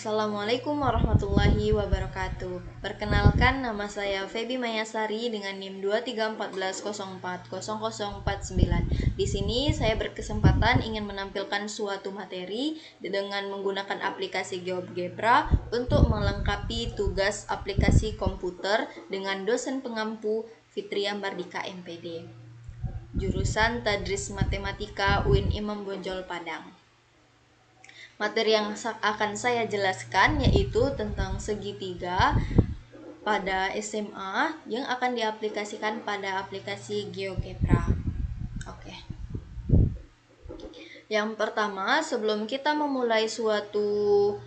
Assalamualaikum warahmatullahi wabarakatuh. Perkenalkan, nama saya Feby Mayasari dengan NIM 2314040049. Di sini saya berkesempatan ingin menampilkan suatu materi dengan menggunakan aplikasi GeoGebra untuk melengkapi tugas aplikasi komputer dengan dosen pengampu Fitria Mardika MPD. Jurusan Tadris Matematika UIN Imam Bonjol Padang. Materi yang akan saya jelaskan yaitu tentang segitiga pada SMA yang akan diaplikasikan pada aplikasi GeoGebra. Oke. Yang pertama, sebelum kita memulai suatu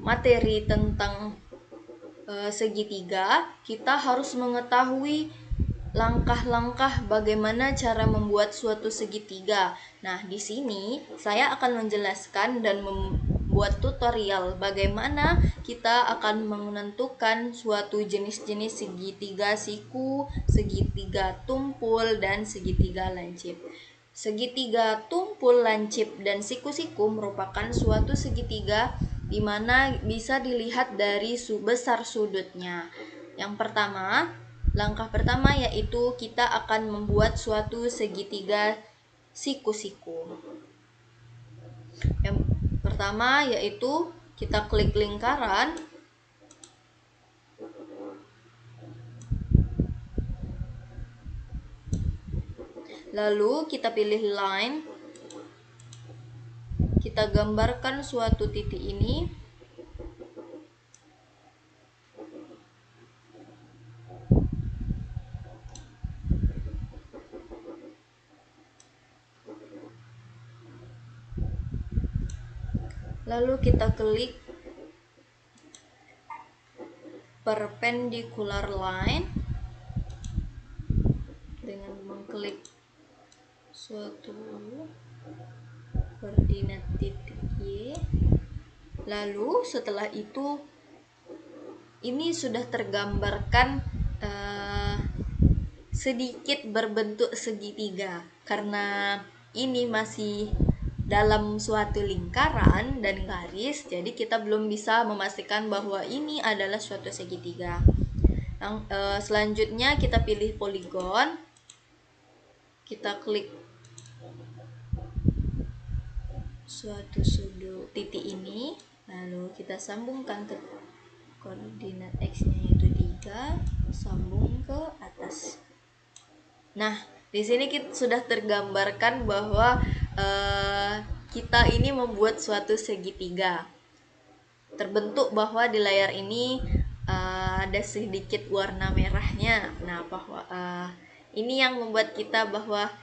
materi tentang segitiga, kita harus mengetahui langkah-langkah bagaimana cara membuat suatu segitiga. Nah, di sini saya akan menjelaskan dan membuat tutorial bagaimana kita akan menentukan suatu jenis-jenis segitiga siku, segitiga tumpul, dan segitiga lancip. Segitiga tumpul, lancip, dan siku-siku merupakan suatu segitiga di mana bisa dilihat dari besar sudutnya. Yang pertama, langkah pertama yaitu kita akan membuat suatu segitiga siku-siku. Yang pertama yaitu kita klik lingkaran, lalu kita pilih line, kita gambarkan suatu titik ini. Lalu kita klik perpendicular line dengan mengklik suatu koordinat titik Y. Lalu setelah itu ini sudah tergambarkan sedikit berbentuk segitiga karena ini masih dalam suatu lingkaran dan garis, jadi kita belum bisa memastikan bahwa ini adalah suatu segitiga. Selanjutnya kita pilih poligon, kita klik suatu sudut titik ini, lalu kita sambungkan ke koordinat X-nya yaitu 3, sambung ke atas. Nah, di sini kita sudah tergambarkan bahwa kita ini membuat suatu segitiga. Terbentuk bahwa di layar ini ada sedikit warna merahnya. Nah, bahwa ini yang membuat kita bahwa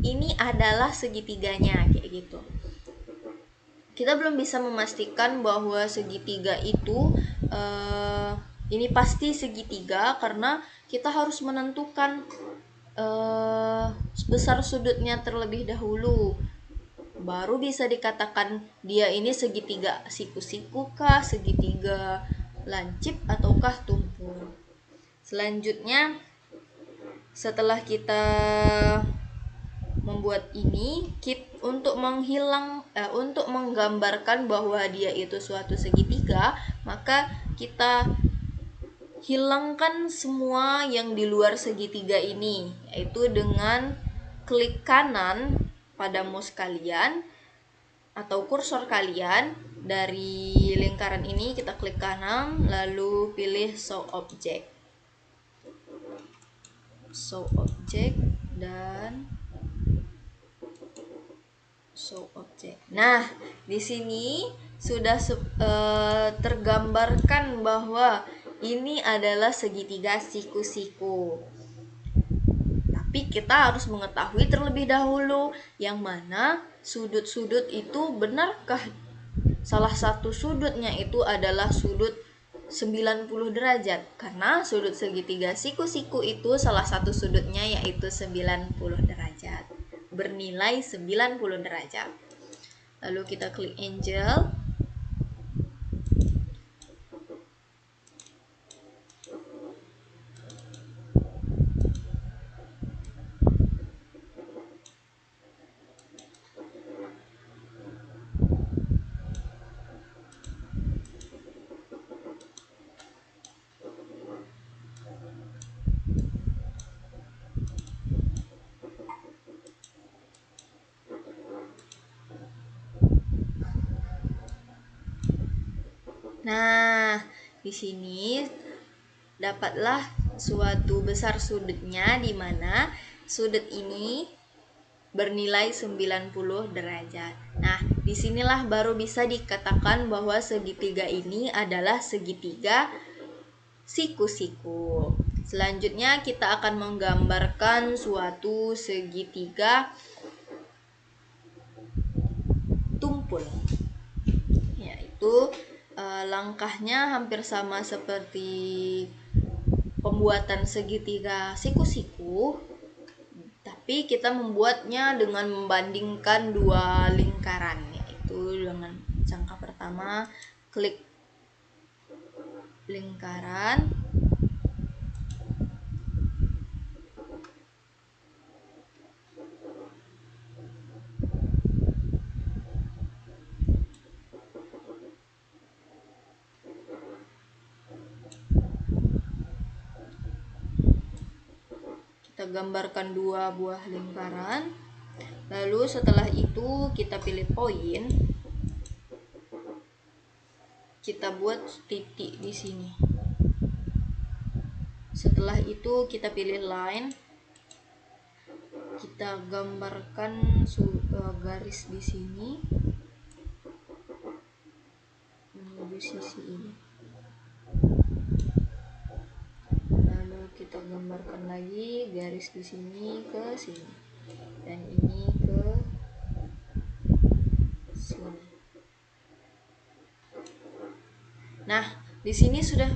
ini adalah segitiganya, kayak gitu. Kita belum bisa memastikan bahwa segitiga itu ini pasti segitiga karena kita harus menentukan besar sudutnya terlebih dahulu, baru bisa dikatakan dia ini segitiga siku-siku kah, segitiga lancip, ataukah tumpul. Selanjutnya, setelah kita membuat ini, untuk menggambarkan bahwa dia itu suatu segitiga, maka kita hilangkan semua yang di luar segitiga ini, yaitu dengan klik kanan pada mouse kalian atau kursor kalian dari lingkaran ini, kita klik kanan lalu pilih show object, dan show object. Nah, di sini sudah tergambarkan bahwa ini adalah segitiga siku-siku. Tapi kita harus mengetahui terlebih dahulu yang mana sudut-sudut itu benarkah salah satu sudutnya itu adalah sudut 90 derajat. Karena sudut segitiga siku-siku itu salah satu sudutnya yaitu 90 derajat. Bernilai 90 derajat. Lalu kita klik Angel. di sini dapatlah suatu besar sudutnya di mana sudut ini bernilai 90 derajat. Nah, disinilah baru bisa dikatakan bahwa segitiga ini adalah segitiga siku-siku. Selanjutnya kita akan menggambarkan suatu segitiga tumpul, yaitu langkahnya hampir sama seperti pembuatan segitiga siku-siku, tapi kita membuatnya dengan membandingkan dua lingkaran, yaitu dengan jangka pertama klik lingkaran, kita gambarkan dua buah lingkaran. Lalu setelah itu kita pilih poin, kita buat titik di sini. Setelah itu kita pilih line, kita gambarkan garis di sini menuju sisi ini. Lalu kita gambarkan lagi garis di sini ke sini dan ini ke sini. Nah, di sini sudah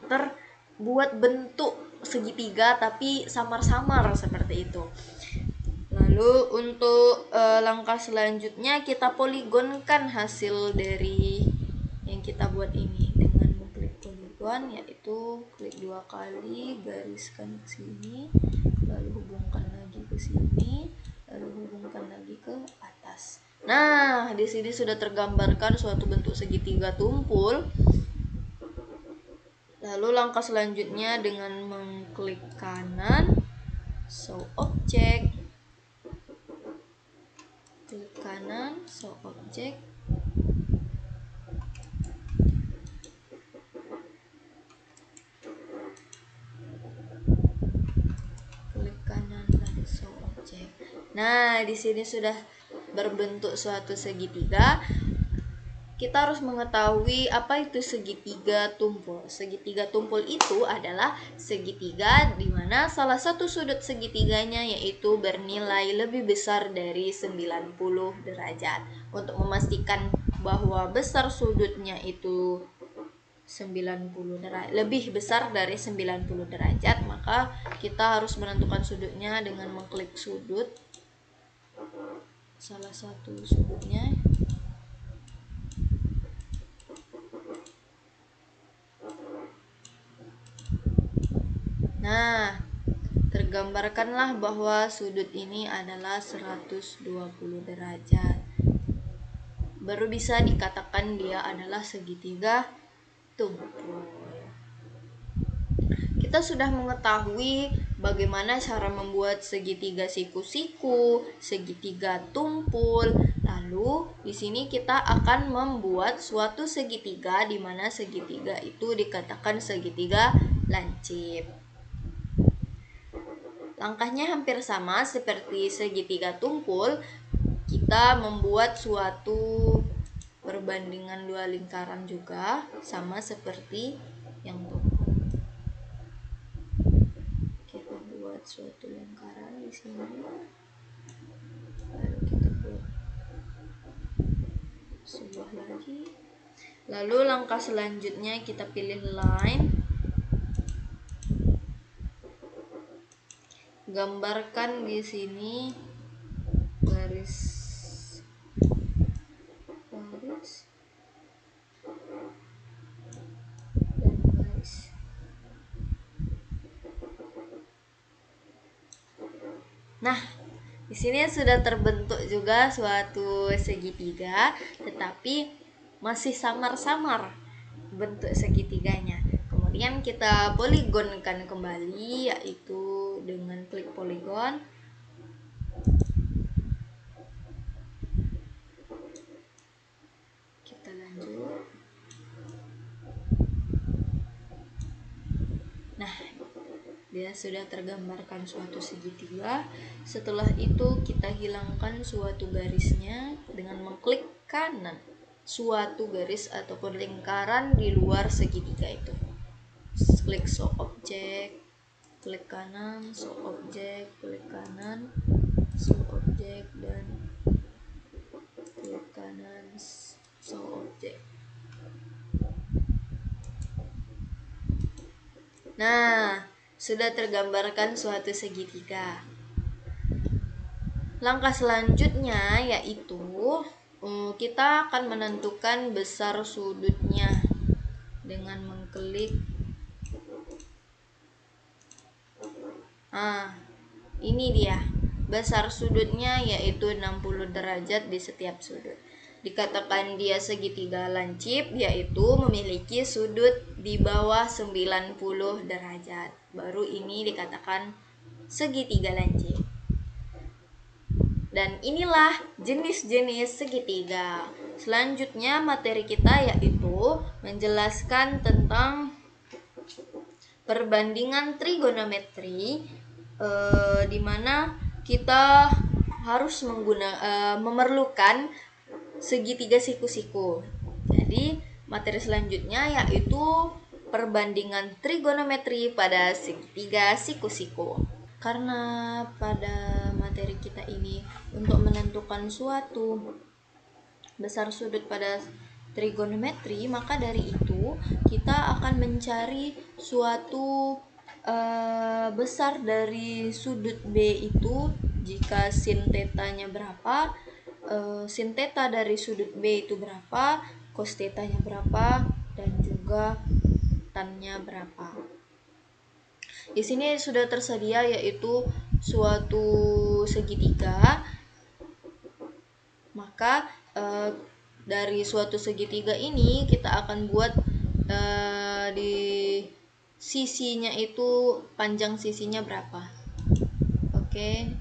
terbuat bentuk segitiga tapi samar-samar seperti itu. Lalu untuk langkah selanjutnya kita poligonkan hasil dari yang kita buat ini dengan klik poligon, yaitu klik 2 kali, gariskan ke sini, lalu hubungkan lagi ke sini, lalu hubungkan lagi ke atas. Nah, di sini sudah tergambarkan suatu bentuk segitiga tumpul. Lalu langkah selanjutnya dengan mengklik kanan, show object, klik kanan, show object, klik kanan dan show object. Nah, di sini sudah berbentuk suatu segitiga. Kita harus mengetahui apa itu segitiga tumpul. Segitiga tumpul itu adalah segitiga di mana salah satu sudut segitiganya yaitu bernilai lebih besar dari 90 derajat. Untuk memastikan bahwa besar sudutnya itu 90 derajat, lebih besar dari 90 derajat, maka kita harus menentukan sudutnya dengan mengklik sudut, salah satu sudutnya. Nah, tergambarkanlah bahwa sudut ini adalah 120 derajat. Baru bisa dikatakan dia adalah segitiga tumpul. Kita sudah mengetahui bagaimana cara membuat segitiga siku-siku, segitiga tumpul. Lalu di sini kita akan membuat suatu segitiga di mana segitiga itu dikatakan segitiga lancip. Langkahnya hampir sama seperti segitiga tumpul. Kita membuat suatu perbandingan dua lingkaran juga, sama seperti yang tumpul. Kita buat suatu lingkaran di sini. Lalu kita buat sebuah lagi. Lalu langkah selanjutnya kita pilih line. Gambarkan di sini garis dan garis. Nah, di sini sudah terbentuk juga suatu segitiga, tetapi masih samar-samar bentuk segitiganya. Kemudian kita poligonkan kembali, yaitu dengan klik poligon. Kita lanjut. Nah, dia sudah tergambarkan suatu segitiga. Setelah itu kita hilangkan suatu garisnya dengan mengklik kanan suatu garis ataupun lingkaran di luar segitiga itu. Klik show object, klik kanan, show object, klik kanan, show object, dan klik kanan, show object. Nah, sudah tergambarkan suatu segitiga. Langkah selanjutnya yaitu kita akan menentukan besar sudutnya dengan mengklik. Ini dia. Besar sudutnya yaitu 60 derajat di setiap sudut. Dikatakan dia segitiga lancip yaitu memiliki sudut di bawah 90 derajat. Baru ini dikatakan segitiga lancip. Dan inilah jenis-jenis segitiga. Selanjutnya materi kita yaitu menjelaskan tentang perbandingan trigonometri, di mana kita harus memerlukan segitiga siku-siku. Jadi materi selanjutnya yaitu perbandingan trigonometri pada segitiga siku-siku. Karena pada materi kita ini untuk menentukan suatu besar sudut pada trigonometri, maka dari itu kita akan mencari suatu besar dari sudut B itu. Jika sin tetanya berapa, sin teta dari sudut B itu berapa, cos tetanya berapa, dan juga tannya berapa. Di sini sudah tersedia yaitu suatu segitiga. Maka dari suatu segitiga ini kita akan buat di sisinya itu panjang sisinya berapa. Oke,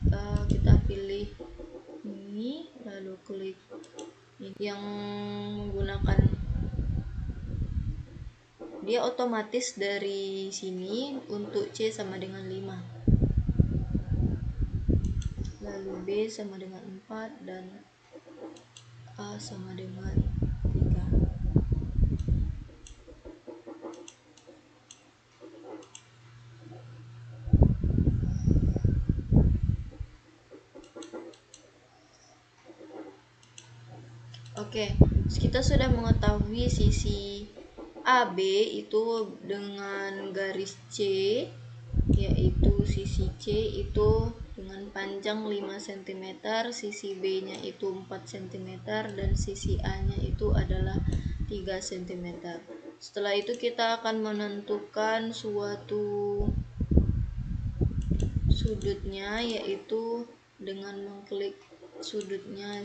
kita pilih ini lalu klik ini yang menggunakan dia otomatis dari sini untuk C sama dengan 5, lalu B sama dengan 4, dan A sama dengan 3. Oke, kita sudah mengetahui sisi AB itu dengan garis C, yaitu sisi C itu dengan panjang 5 cm, sisi B nya itu 4 cm, dan sisi A nya itu adalah 3 cm. Setelah itu kita akan menentukan suatu sudutnya yaitu dengan mengklik sudutnya.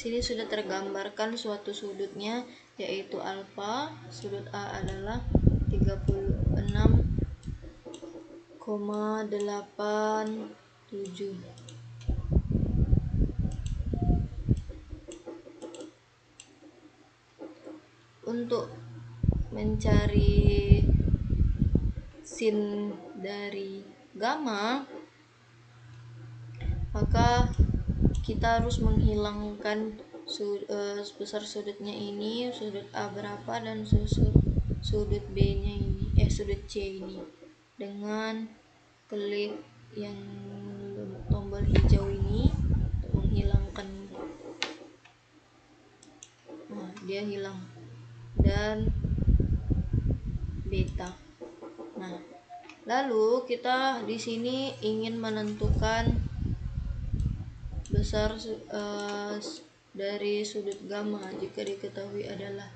Sini sudah tergambarkan suatu sudutnya yaitu alfa. Sudut A adalah 36,87. Untuk mencari sin dari gamma, maka kita harus menghilangkan besar sudutnya ini, sudut A berapa, dan sudut B nya ini, sudut C ini, dengan klik yang tombol hijau ini untuk menghilangkan. Nah, dia hilang, dan beta. Nah, lalu kita di sini ingin menentukan besar dari sudut gamma. Jika diketahui adalah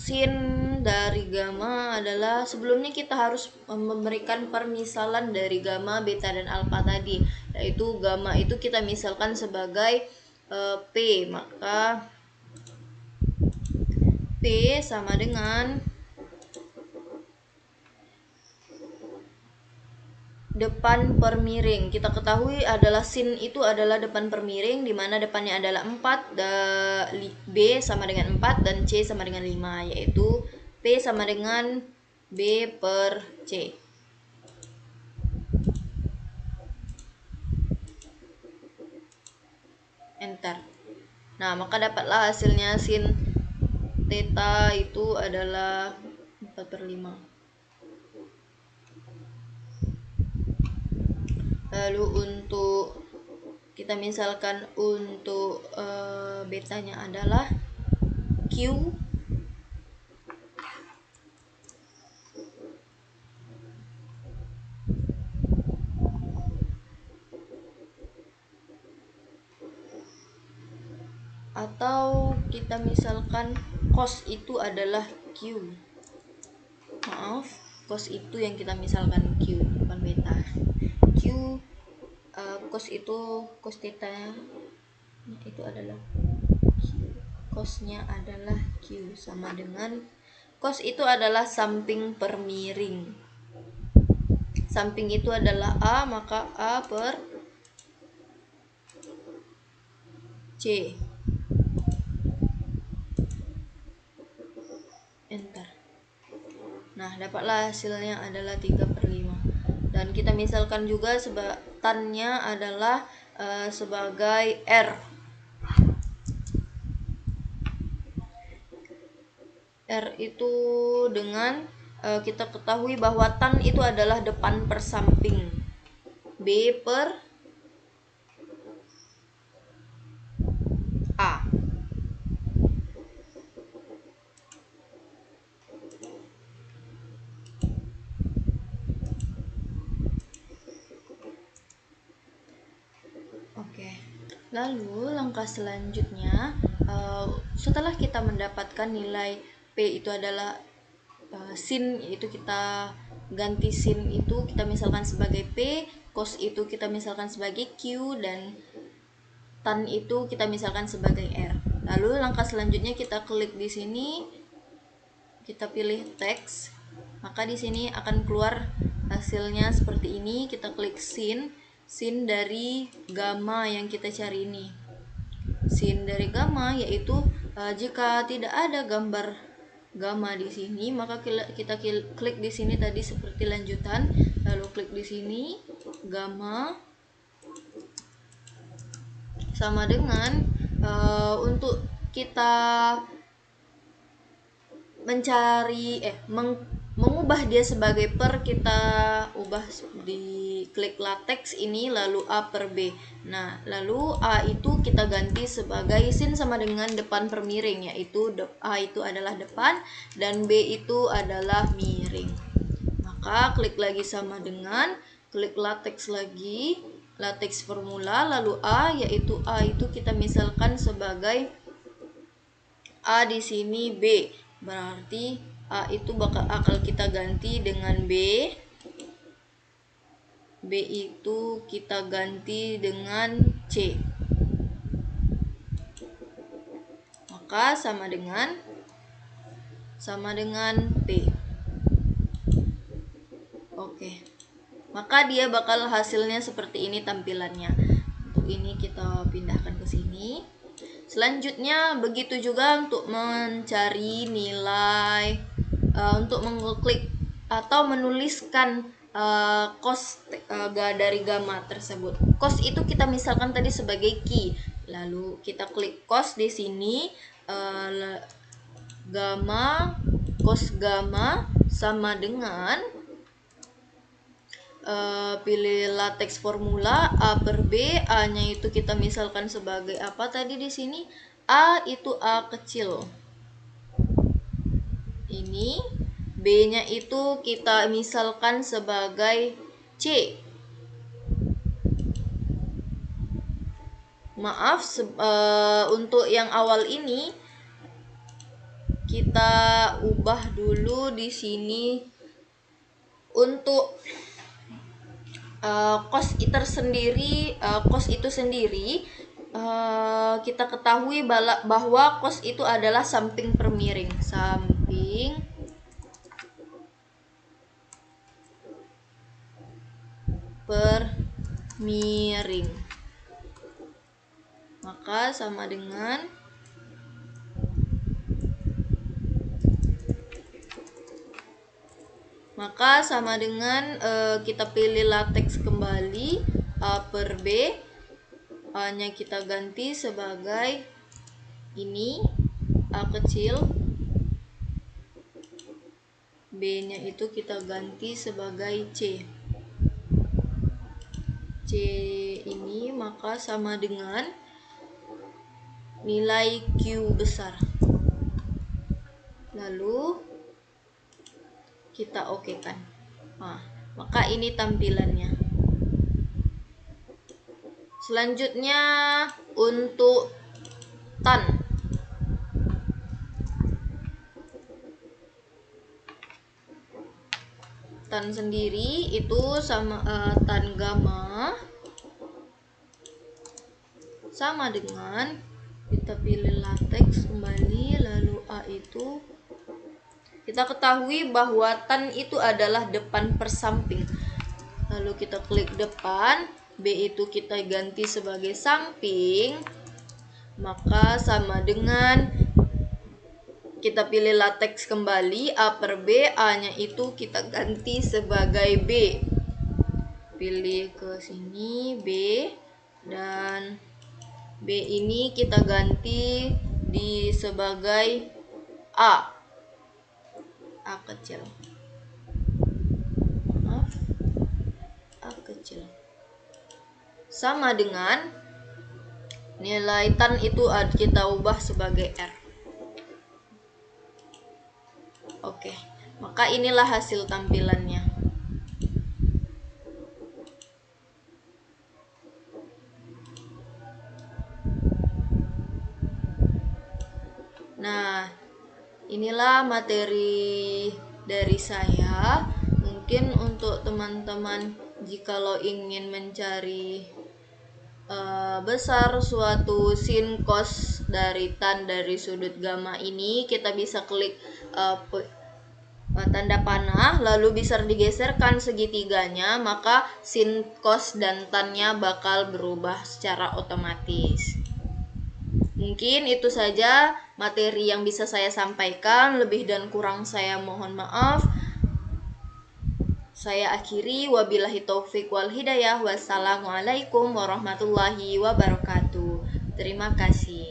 sin dari gamma adalah, sebelumnya kita harus memberikan permisalan dari gamma, beta, dan alfa tadi, yaitu gamma itu kita misalkan sebagai P, maka P sama dengan depan per miring. Kita ketahui adalah sin itu adalah depan per miring, di mana depannya adalah 4, B sama dengan 4 dan C sama dengan 5, yaitu P sama dengan B per C. Enter. Nah, maka dapatlah hasilnya sin theta itu adalah 4/5. Lalu untuk kita misalkan untuk betanya adalah Q atau kita misalkan cos itu adalah Q. Maaf, cos itu yang kita misalkan Q, bukan beta. Q cos itu cos theta itu adalah Q. Cosnya adalah Q sama dengan cos itu adalah samping per miring. Samping itu adalah A, maka A per C. Enter. Nah, dapatlah hasilnya adalah 3/5. Dan kita misalkan juga tannya adalah sebagai R. R itu dengan kita ketahui bahwa tan itu adalah depan per samping. B per A. Oke. Lalu langkah selanjutnya, setelah kita mendapatkan nilai P itu adalah sin, yaitu kita ganti sin itu kita misalkan sebagai P, cos itu kita misalkan sebagai Q, dan tan itu kita misalkan sebagai R. Lalu langkah selanjutnya kita klik di sini, kita pilih teks, maka di sini akan keluar hasilnya seperti ini. Kita klik sin dari gamma yang kita cari ini. Sin dari gamma yaitu jika tidak ada gambar gamma di sini, maka kita klik di sini tadi seperti lanjutan, lalu klik di sini gamma sama dengan untuk kita mencari mengubah dia sebagai per, kita ubah di klik latex ini, lalu A per B. Nah, lalu A itu kita ganti sebagai sin sama dengan depan per miring, yaitu A itu adalah depan dan B itu adalah miring. Maka klik lagi sama dengan, klik latex lagi, latex formula, lalu A, yaitu A itu kita misalkan sebagai A di sini B. Berarti A itu akan kita ganti dengan B. B itu kita ganti dengan C. Maka sama dengan P. Oke. Maka dia bakal hasilnya seperti ini tampilannya. Untuk ini kita pindahkan ke sini. Selanjutnya begitu juga untuk mencari nilai, untuk mengklik atau menuliskan cos dari gamma tersebut. Cos itu kita misalkan tadi sebagai key, lalu kita klik cos di sini, gamma, cos gamma sama dengan pilih latex formula A per B. A nya itu kita misalkan sebagai apa tadi di sini, A itu A kecil ini, B nya itu kita misalkan sebagai C. Maaf, untuk yang awal ini kita ubah dulu di sini untuk kos itu sendiri. Kita ketahui bahwa kos itu adalah samping per miring, samping per miring, maka sama dengan kita pilih latex kembali, A per B, A nya kita ganti sebagai ini, A kecil, B nya itu kita ganti sebagai C ini, maka sama dengan nilai Q besar. Lalu kita okekan. Nah, maka ini tampilannya. Selanjutnya untuk tan sendiri itu sama tan gamma sama dengan kita pilih latex kembali, lalu A itu kita ketahui bahwa tan itu adalah depan per samping, lalu kita klik depan, B itu kita ganti sebagai samping, maka sama dengan kita pilih latex kembali, A per B, A nya itu kita ganti sebagai B, pilih ke sini B, dan B ini kita ganti di sebagai A kecil, A kecil, sama dengan nilai tan itu kita ubah sebagai R. Oke, maka inilah hasil tampilannya. Nah, inilah materi dari saya. Mungkin untuk teman-teman jikalau ingin mencari besar suatu sin cos dari tan dari sudut gamma ini, kita bisa klik tanda panah, lalu bisa digeserkan segitiganya, maka sin cos dan tan-nya bakal berubah secara otomatis. Mungkin itu saja materi yang bisa saya sampaikan, lebih dan kurang saya mohon maaf. Saya akhiri, wabillahi taufik wal hidayah. Wassalamualaikum warahmatullahi wabarakatuh. Terima kasih.